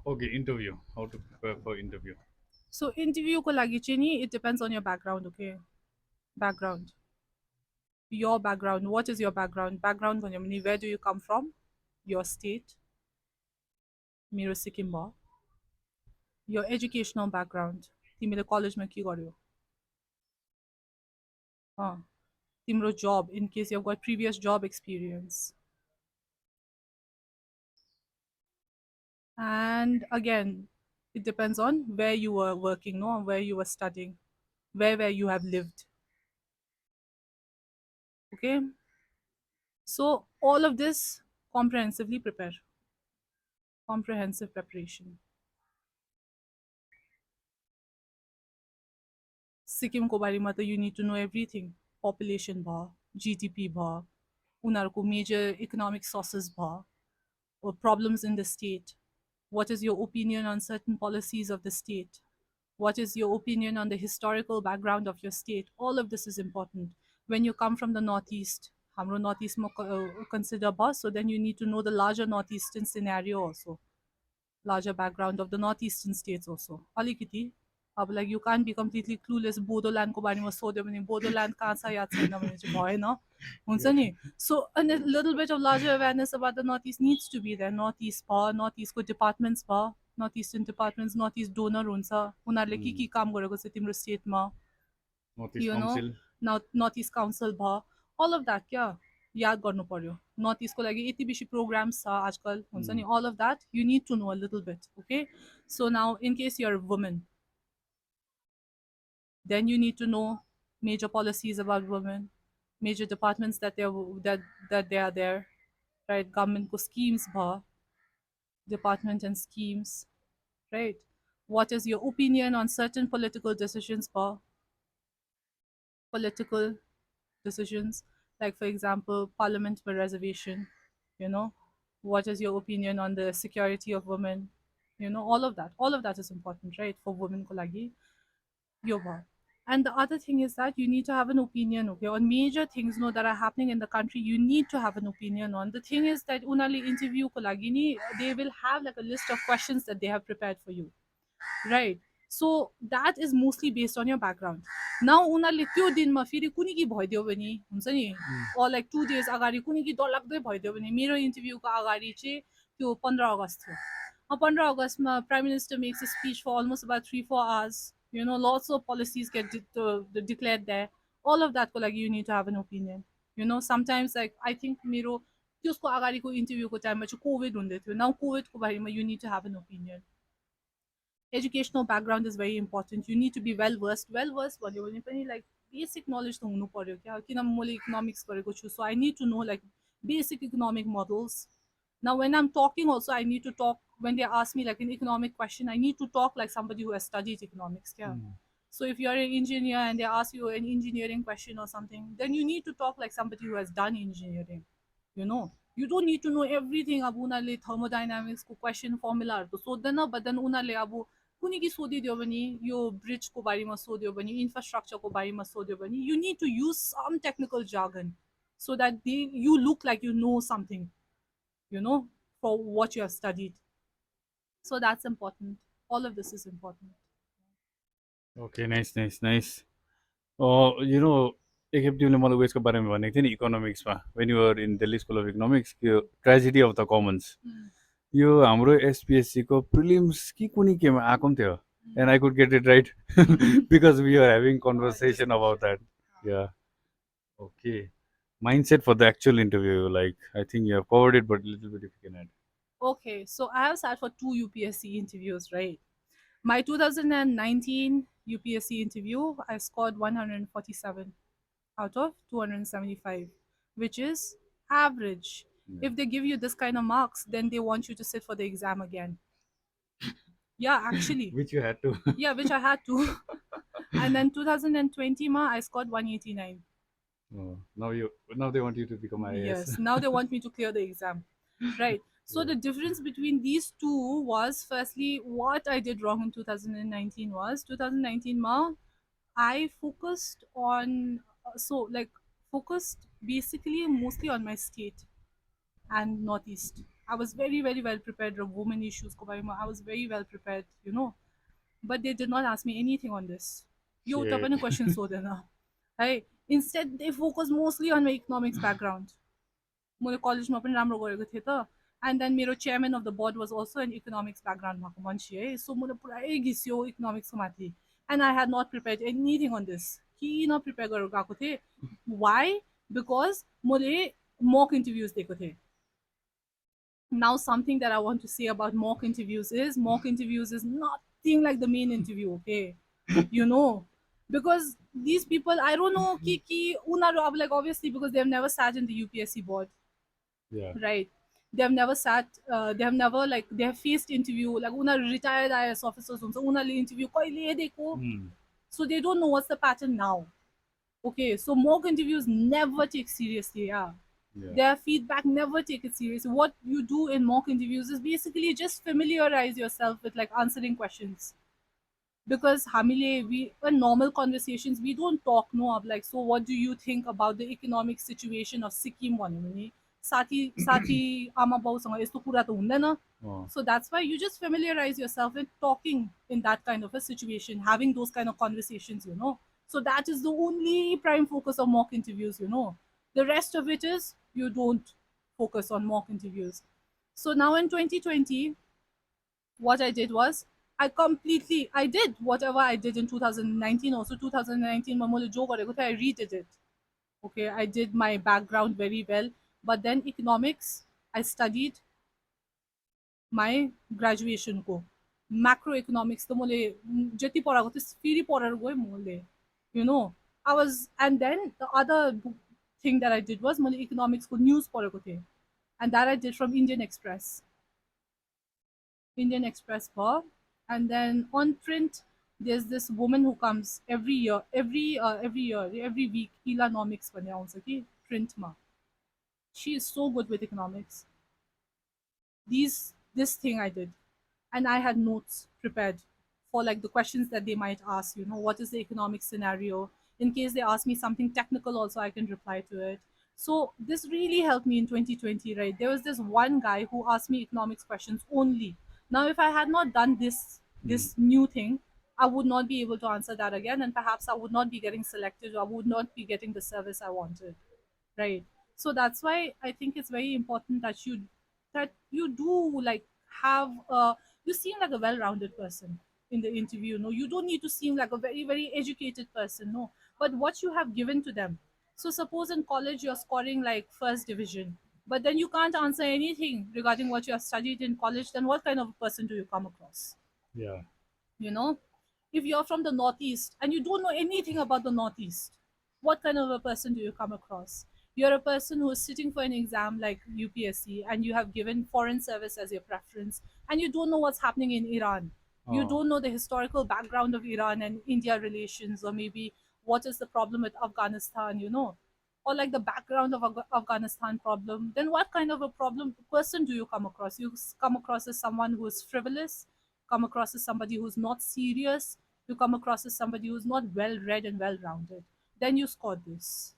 Okay, interview. How to prepare for interview? So interview ko lagi चाहिँ नि, it depends on your background, okay? Background. Your background. What is your background? Background भन्यो भने where do you come from? Your state. मेरो सिक्किम भयो. Your educational background. तिमीले कलेजमा के गर्यो? तिम्रो job, in case you've got previous job experience. And again, it depends on where you were working, no, where you were studying, where you have lived. Okay, so all of this comprehensively prepare, comprehensive preparation. Sikkim ko बारेमा त you need to know everything. Population भयो, GDP भयो, उनीहरूको major economic sources भयो, or problems in the state. What is your opinion on certain policies of the state? What is your opinion on the historical background of your state? All of this is important. When you come from the Northeast, हाम्रो Northeast consider bus, so then you need to know the larger Northeastern scenario also, larger background of the Northeastern states also. अलिकति अब like you can't be completely clueless बोडोल्यान्डको बारेमा सोध्यो भने बोडोल्यान्ड कहाँ छ याद छैन भने चाहिँ भएन हुन्छ Yeah. नि. So a little bit of larger awareness about the Northeast needs to be there. Northeast भयो, Northeastको departments भयो, Northeastern departments, Northeast donor हुन्छ, उनीहरूले के काम गरेको छ तिम्रो स्टेटमा, Northeast you know, Council. Northeast Council भयो, all of that क्या याद गर्नु पर्यो. नर्थ इस्टको लागि यति बेसी प्रोग्राम्स छ आजकल हुन्छ नि, all of that you need to know a little bit. Okay, so now in case you're a woman, then you need to know major policies about women, major departments that they are there, right? Government ko schemes bha, department and schemes, right? What is your opinion on certain political decisions bha, political decisions, like for example parliament for reservation, you know, what is your opinion on the security of women, you know, all of that is important, right, for women ko lagi yo bha. And the other thing is that you need to have an opinion, okay, on major things, no, that are happening in the country. You need to have an opinion on. The thing is that unali interview ko lagi ni, they will have like a list of questions that they have prepared for you, right? So that is mostly based on your background. Now उनीहरूले त्यो दिनमा फेरि कुनै के भइदियो भने हुन्छ नि, or like 2 days अगाडि कुनै के डरलाग्दै भइदियो भने, मेरो इन्टरभ्यूको अगाडि चाहिँ त्यो 15 अगस्त थियो. 15 अगस्तमा prime minister makes a speech for almost about 3-4 hours. You know, lots of policies get declared there. All of that को लागि you need to have an opinion. You know, sometimes like I think मेरो त्यसको अगाडिको इन्टरभ्यूको टाइममा चाहिँ covid हुँदै थियो. Now कोभिडको बारेमा you need to have an opinion. Educational background is very important. You need to be well versed. Well versed भन्यो भने पनि like basic knowledge त हुनु पर्यो क्या, किन मैले economics गरेको छु, so I need to know like basic economic models. Now when I'm talking also, I need to talk, when they ask me like an economic question, I need to talk like somebody who has studied economics. Yeah. So if you're an engineer and they ask you an engineering question or something, then you need to talk like somebody who has done engineering. You know, you don't need to know everything. अब उनीहरूले thermodynamics को question formula तो सोध्दैन, but then उनीहरूले अब कुनै के सोधिदियो भने, यो ब्रिजको बारेमा सोध्यो भने, इन्फ्रास्ट्रक्चरको बारेमा सोध्यो भने, you need to use some technical jargon so that you look like you know something, you know, for what you have studied. So that's important. All of this is important. Okay, nice, nice, nice. Oh, you know, एकखेप तिमीले मलाई उयसको बारेमा भनेको थियो नि इकोनोमिक्समा, when you're in Delhi school of economics, यो ट्रेजेडी अफ द कमन्स, यो हाम्रो एसपिएससीको प्रिलिम्स कि कुनै केमा आएको पनि थियो, and I could get it right because we are having conversation about that. Yeah okay, mindset for the actual interview, like I think you have covered it, but a little bit if you can add. Okay, so I have sat for 2 UPSC interviews, right? My 2019 UPSC interview, I scored 147 out of 275, which is average. Yeah. If they give you this kind of marks, then they want you to sit for the exam again. Yeah, actually. Which you had to. Yeah, which I had to. And then 2020 ma, I scored 189. Oh, now they want you to become IAS. Yes, now they want me to clear the exam. Right. So the difference between these two was, firstly, what I did wrong in 2019 was 2019 ma, I focused on so like focused basically mostly on my state and Northeast. I was very very well prepared of women issues ko bareमा I was very well prepared, you know, but they did not ask me anything on this. यो एउटा Shit. पनि question सोधेन है. Instead they focus mostly on my economics background. मैले कलेजमा पनि राम्रो गरेको थिएँ त. एन्ड देन मेरो chairman of the board was also an economics background भएको मान्छे है. सो मलाई पुरै घिस्यो इकोनोमिक्सको माथि. And I had not prepare anything on this. किन प्रिपेयर गरेर गएको थिएँ? वाइ? बिकज मैले मक इन्टरभ्युज दिएको थिएँ. Now something that I want to say about mock interviews is nothing like the main interview, okay? You know, because these people, I don't know ki unaru like obviously because they've never sat in the UPSC board, Yeah. right? They have never sat, they have never like they have faced interview like unaru retired IAS officers unaru interview kaile deko. Hmm. So they don't know what's the pattern now. Okay, so mock interviews never take seriously, yeah. Yeah. Their feedback, never take it seriously. What you do in mock interviews is basically just familiarize yourself with like answering questions. Because हामीले, we in normal conversations we don't talk no of like, so what do you think about the economic situation of Sikkim भन्यो भने साथी साथी आमा बाउसँग यस्तो कुरा त हुँदैन. Oh. So that's why you just familiarize yourself with talking in that kind of a situation, having those kind of conversations, you know. So that is the only prime focus of mock interviews, you know. The rest of it is you don't focus on mock interviews. So now in 2020, what I did was I did whatever I did in 2019 also. 2019 I redid it. Okay, I did my background very well. But then economics, I studied my graduation को macroeconomics त मैले जति पढाएको थिएँ फेरि पढेर गएँ मैले, you know. I was, and then the other thing that I did was मैले economics को news पढेको थिएँ, and that I did from Indian Express bar. And then on print there's this woman who comes every year, every week, Elanomics भन्ने आउँछ कि print मा. She is so good with economics. This thing I did, and I had notes prepared for like the questions that they might ask, you know, what is the economic scenario, in case they ask me something technical also I can reply to it. So this really helped me in 2020, right? There was this one guy who asked me economics questions only. Now if I had not done this new thing, I would not be able to answer that again, and perhaps I would not be getting selected, or I would not be getting the service I wanted, right? So that's why I think it's very important that you do like have you seem like a well-rounded person in the interview. No, you don't need to seem like a very very educated person, no, but what you have given to them. So suppose in college you're scoring like first division, but then you can't answer anything regarding what you have studied in college, then what kind of a person do you come across? Yeah. You know, if you're from the Northeast and you don't know anything about the Northeast, what kind of a person do you come across? You're a person who is sitting for an exam like UPSC and you have given foreign service as your preference, and you don't know what's happening in Iran. You Oh. don't know the historical background of Iran and India relations, or maybe what is the problem with Afghanistan, you know, or like the background of Afghanistan problem. Then what kind of a problem person do you come across? You come across as someone who is frivolous, come across as somebody who's not serious, you come across as somebody who's not well read and well rounded, then you score this.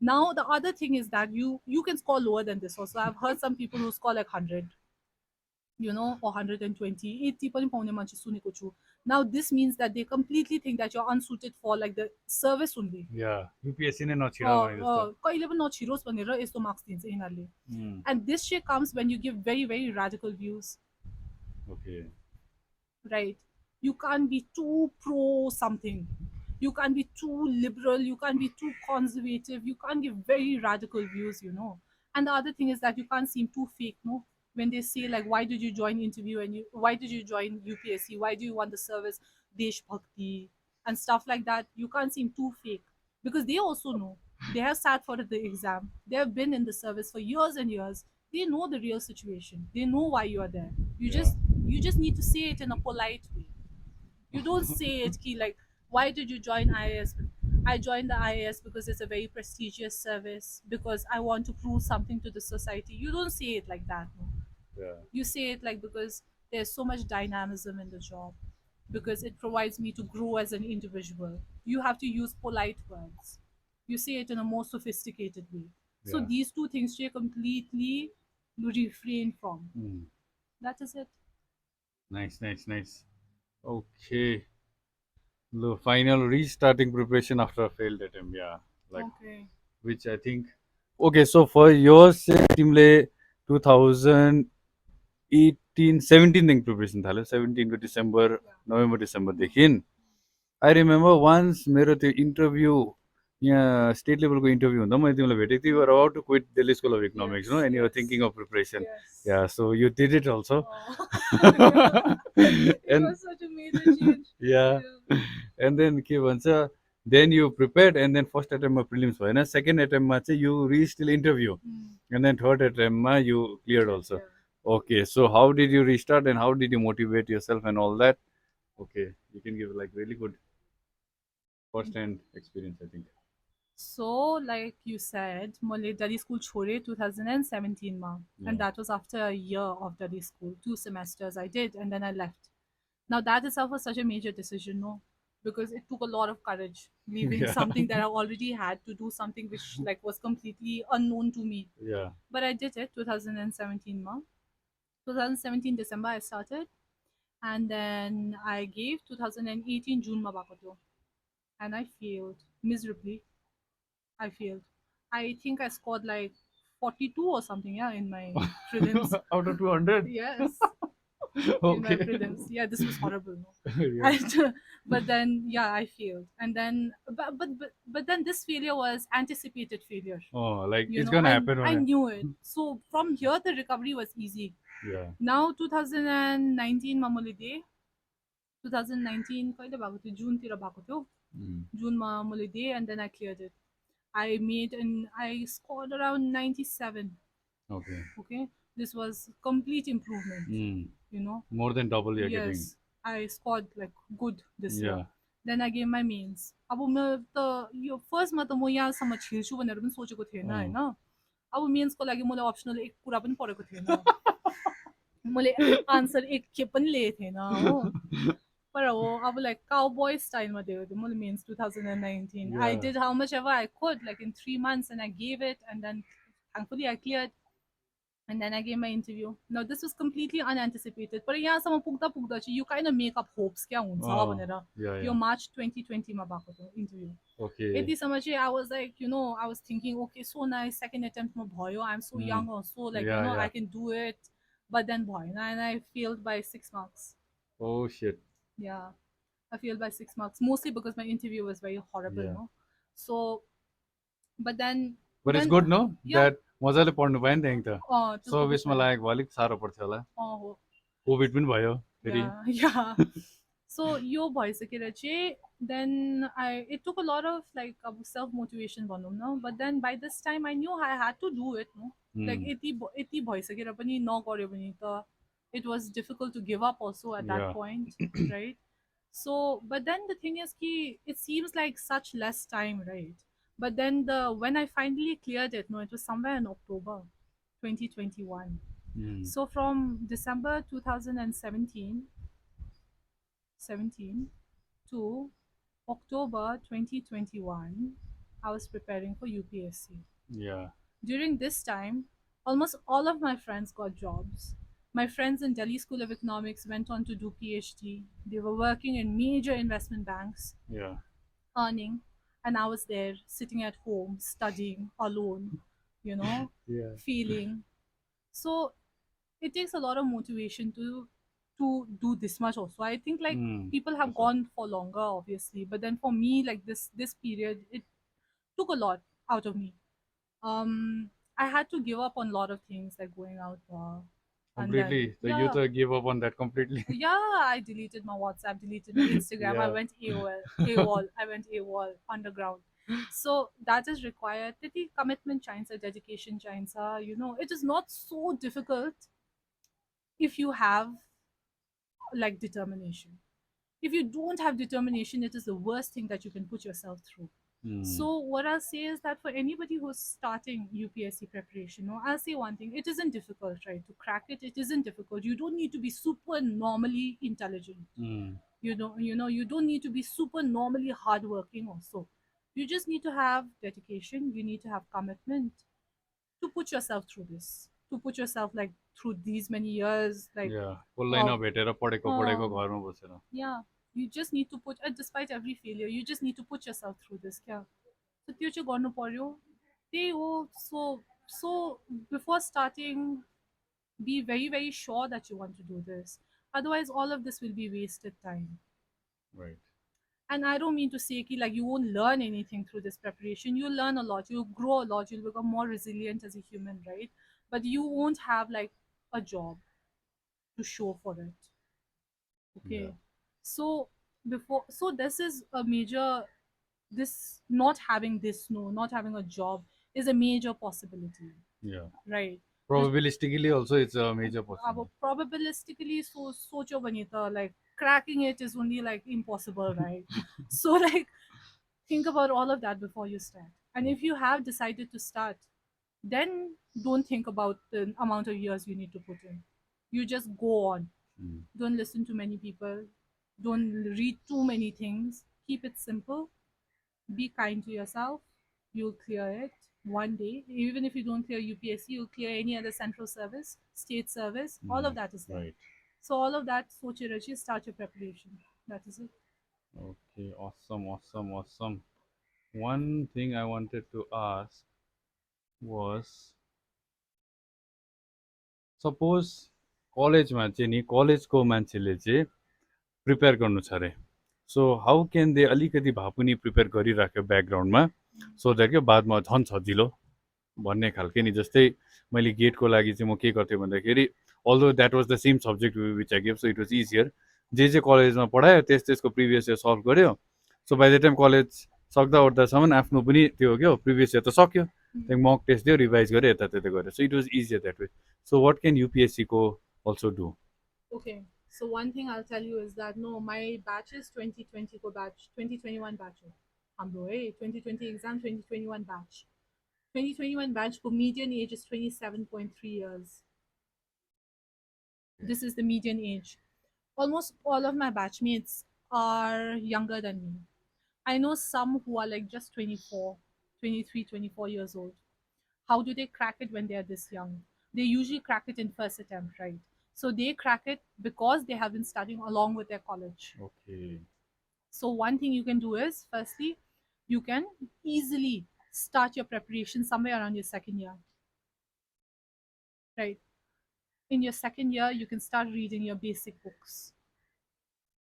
Now the other thing is that you can score lower than this also. I've heard some people who score like 100, you know, or 120, 80 पनि पाउने मान्छे सुनेको छु. Now this means that they completely think that you're unsuited for like the service only. Yeah. UPSC नै नछिराउनु भने जस्तो. कहिले पनि नछिरोस् भनेर यस्तो मार्क्स दिन्छ यिनीहरूले. Hmm. And this shit comes when you give very very radical views. Okay. Right? You can't be too pro something. You can't be too liberal. You can't be too conservative. You can't give very radical views, you know. And the other thing is that you can't seem too fake, no? When they say like, why did you join interview and why did you join UPSC? Why do you want the service? Desh Bhakti and stuff like that. You can't seem too fake because they also know. They have sat for the exam. They have been in the service for years and years. They know the real situation. They know why you are there. Yeah. You just need to say it in a polite way. You don't say it ki like, why did you join IAS? I joined the IAS because it's a very prestigious service, because I want to prove something to the society. You don't say it like that. No. Yeah. You say it like, because there's so much dynamism in the job, because it provides me to grow as an individual. You have to use polite words. You say it in a more sophisticated way. So Yeah. these two things share completely. refrain from. Mm. That is it. Nice, nice, nice. Okay. The final restarting preparation after a failed attempt. Yeah. Like, Okay. which I think. Okay, so for yours, तिमीले 2018 17 देखि preparation थाल्यो 17 को December November डिसेम्बरदेखि I remember once मेरो त्यो interview यहाँ state लेभलको interview हुँदा मैले तिमीलाई भेटेको थिएँ about to quit Delhi school of economics no and you're thinking of preparation yeah so you did it also It and was such a major change. Yeah Yeah. And then के भन्छ then you prepared and then first एटेम्पमा prelims भएन second एटेम्पमा चाहिँ you रिस्टिल interview and then third एटेम्पमा you cleared also okay so how did you restart and how did you motivate yourself and all that okay you can give like really good first hand experience I think So, like you said, मैले Delhi school छोड़े 2017 मा, and that was after a year of Delhi school. 2 semesters I did, and then I left. Now that itself was such a major decision, no, because it took a lot of courage leaving Yeah. something that I already had to do something which like was completely unknown to me. yeah But I did it 2017 ma. 2017 December I started, and then I gave 2018 June ma bako थियो, and I failed miserably. I failed. I think I scored like 42 or something, yeah, in my prelims. out of 200 Yes, in my okay prelims. Yeah, this was horrible. No? yeah. But then, yeah, I failed, and then, but then this failure was anticipated failure. oh like You it's know, gonna I happen I when knew it. So from here, the recovery was easy. yeah Now 2019 mamuli day, 2019 कहिले भएको थियो जुनतिर भएको थियो जुनमा मैले दिएँ and then I cleared it. I scored around 97. okay Okay, this was complete improvement. You know, more than double you're getting yes, I scored like good this yeah year. Then I gave my mains. अब म त यो फर्स्टमा त म यहाँसम्म छिर्छु भनेर पनि सोचेको थिएन होइन. अब मेन्सको लागि मैले अप्सनल एक कुरा पनि पढेको थिएन. मैले आन्सर एक खेप पनि लिएको थिएन हो. पर हो अब लाइक काउबॉय स्टाइलमा दिएको थियो मैले mains 2019. I Yeah. did how much ever I could like in 3 months and I gave it, and then thankfully I cleared, and then I gave my interview. Now this was completely unanticipated. But यहाँसम्म पुग्दा पुग्दा चाहिँ you kind of make up hopes क्या हुन्छ भनेर. yeah यो yeah March 2020 मा भएको थियो interview. okay यतिसम्म चाहिँ I was like, you know, I was thinking, okay, so nice, second attempt मा भयो, I'm so young also, like, you yeah know, yeah I can do it. But then भएन, and I failed by 6 marks. oh shit Yeah, I failed by 6 marks, mostly because my interview was very horrible, Yeah. no? So, but then, but it's then good no yeah, that मजाले पढ्नु पायो नि त्यहाँ त त्यसको सो त बिचमा छैन. लागेको भयो अलिक साह्रो पर्थ्यो होला हो. कोभिड पनि भयो फेरि Yeah, yeah. So यो भइसकेर चाहिँ then it took a lot of like self motivation भनौँ न, but then by this time I knew I had to do it, no? Like यति भइसकेर पनि नगर्यो भने त it was difficult to give up also at that Yeah. point, right? So, but then the thing is ki it seems like such less time, right? But then when I finally cleared it, no, it was somewhere in October 2021. So from December 2017 to October 2021, I was preparing for UPSC. Yeah. During this time, almost all of my friends got jobs. My friends in Delhi School of Economics went on to do PhD. They were working in major investment banks, Yeah. earning, and I was there sitting at home studying alone, you know, Yeah. feeling. So it takes a lot of motivation to do this much also. I think like people have gone for longer obviously, but then for me like this period it took a lot out of me. I had to give up on a lot of things like going out and then Completely. The youth gave up on that completely. yeah, I deleted my WhatsApp, deleted my Instagram. I Yeah. went AOL, I went AWOL underground. So that is required. त्यति commitment चाहिन्छ, dedication चाहिन्छ, you know, it is not so difficult if you have like determination. If you don't have determination, it is the worst thing that you can put yourself through. So what I'll say is that for anybody who's starting UPSC preparation, no, I'll say one thing: it isn't difficult, right? To crack it, it isn't difficult. You don't need to be super normally intelligent. You don't need to be super normally hardworking. Also, you just need to have dedication. You need to have commitment to put yourself through this. to put yourself like through these many years, like Yeah. कसलाई of नभेटेर पढेको पढेको uh, घरमा बसेर. yeah, you just need to put, despite every failure, you just need to put yourself through this. Yeah. So त्यो चाहिँ गर्नु पर्यो. त्यही हो. So before starting, be very very sure that you want to do this. Otherwise, all of this will be wasted time. Right. And I don't mean to say ki, like you won't learn anything through this preparation. You'll learn a lot. You'll grow a lot. You'll become more resilient as a human, right? But you won't have like a job to show for it. Okay. Yeah. So so this is a major, this not having this, no, not having a job is a major possibility, Yeah. right? This, Probabilistically also it's a major अब possibility. probabilistically सोचो भने त like cracking it is only like impossible, right? So like think about all of that before you start. And if you have decided to start, then don't think about the amount of years you need to put in. You just go on. Mm. Don't listen to many people. Don't read too many things. Keep it simple. Be kind to yourself. You'll clear it one day. Even if you don't clear UPSC, you'll clear any other central service, state service. All of that is there. Right. So all of that, soche rachi, start your preparation. That is it. Okay. Awesome. Awesome. Awesome. One thing I wanted to ask was, suppose कलेजमा चाहिँ नि कलेजको मान्छेले चाहिँ prepare गर्नु छ अरे. So how can दे अलिकति भए पनि प्रिपेयर गरिराख्यो ब्याकग्राउन्डमा, सो द्याट क्या बादमा झन् सजिलो भन्ने खालके नि. जस्तै मैले गेटको लागि चाहिँ म के गर्थेँ भन्दाखेरि, although that was the same subject which I give, so it was easier. जे जे कलेजमा पढायो त्यसको प्रिभियस इयर सल्भ गऱ्यो. So by the time college सक्दा ओर्दासम्म आफ्नो पनि त्यो क्या प्रिभियस इयर त सक्यो. त्यहाँदेखि मक टेस्ट दियो, रिभाइज गऱ्यो, यतात्यता गऱ्यो. So it was easier that way. So what can युपिएससीको also do? Okay, so one thing I'll tell you is that no, my batch is 2020 को batch, 2021 batch हो. हम लोग 2020 exam, 2021 batch. 2021 batch को median age is 27.3 years. This is the median age. Almost all of my batchmates are younger than me. I know some who are like just 24, 23, 24 years old. How do they crack it when they are this young? They usually crack it in first attempt, right? So they crack it because they have been studying along with their college. Okay. So one thing you can do is, firstly, you can easily start your preparation somewhere around your second year, right? In your second year, you can start reading your basic books.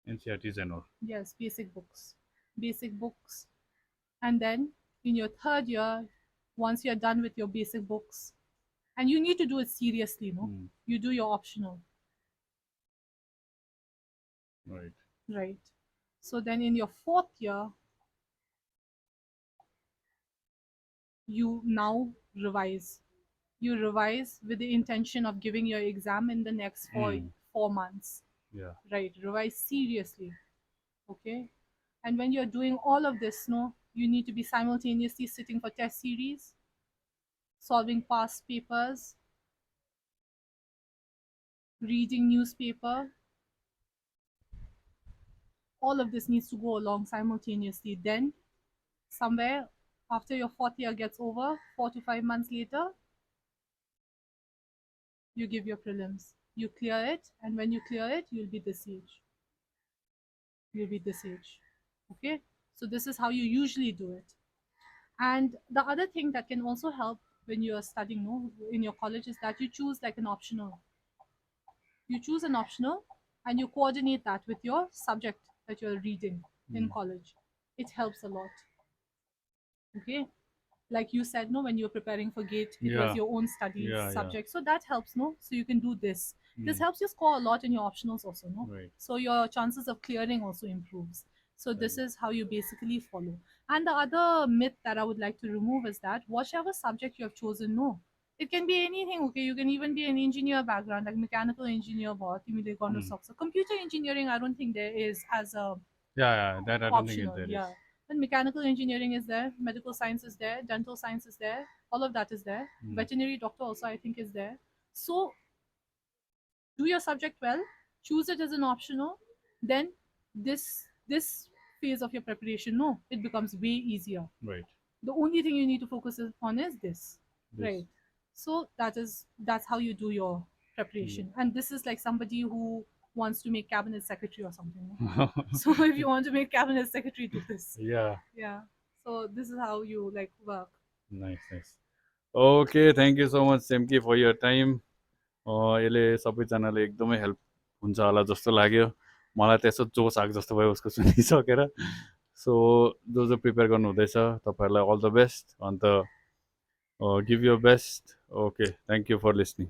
NCRTs and all. Yes, basic books. And then in your third year, once you're done with your basic books, and you need to do it seriously, no? You do your optional. Right. Right. So then in your fourth year, you now revise. You revise with the intention of giving your exam in the next 4 months. Yeah. Right. Revise seriously. Okay. And when you're doing all of this, no, you need to be simultaneously sitting for test series, solving past papers, reading newspaper. All of this needs to go along simultaneously. Then somewhere after your fourth year gets over, 4 to 5 months later, you give your prelims. You clear it, and when you clear it, you'll be this age. You'll be this age. Okay? So this is how you usually do it. And the other thing that can also help when you're studying, no, in your college is that you choose like an optional. You choose an optional and you coordinate that with your subject that you're reading in college. It helps a lot. Okay? Like you said, no, when you're preparing for gate, it was your own studies subject. So that helps, no? So you can do this. This helps you score a lot in your optionals also, no? Right. So your chances of clearing also improves. So this is how you basically follow. And the other myth that I would like to remove is that whatever subject you have chosen, no, it can be anything. Okay, you can even be an engineer background, like mechanical engineer, computer engineering. I don't think there is as a Yeah, that I don't think optional. there is. Yeah. And mechanical engineering is there, medical science is there, dental science is there, all of that is there. Veterinary doctor also I think is there. So do your subject well, choose it as an optional, then this phase of your preparation, no, it becomes way easier. Right. The only thing you need to focus on is this. This. Right. So that's how you do your preparation. And this is like somebody who wants to make cabinet secretary or something, no? So if you want to make cabinet secretary, do this. Yeah, Yeah. So this is how you like work. nice, nice. Okay, thank you so much, Semki, for your time. यसले सबैजनाले एकदमै help हुन्छ होला जस्तो लाग्यो मलाई त यसो जोस आएको जस्तो भयो उसको सुनिसकेर सो जो जो प्रिपेयर गर्नु हुँदैछ तपाईँहरूलाई अल द बेस्ट अन्त give year best okay thank you for listening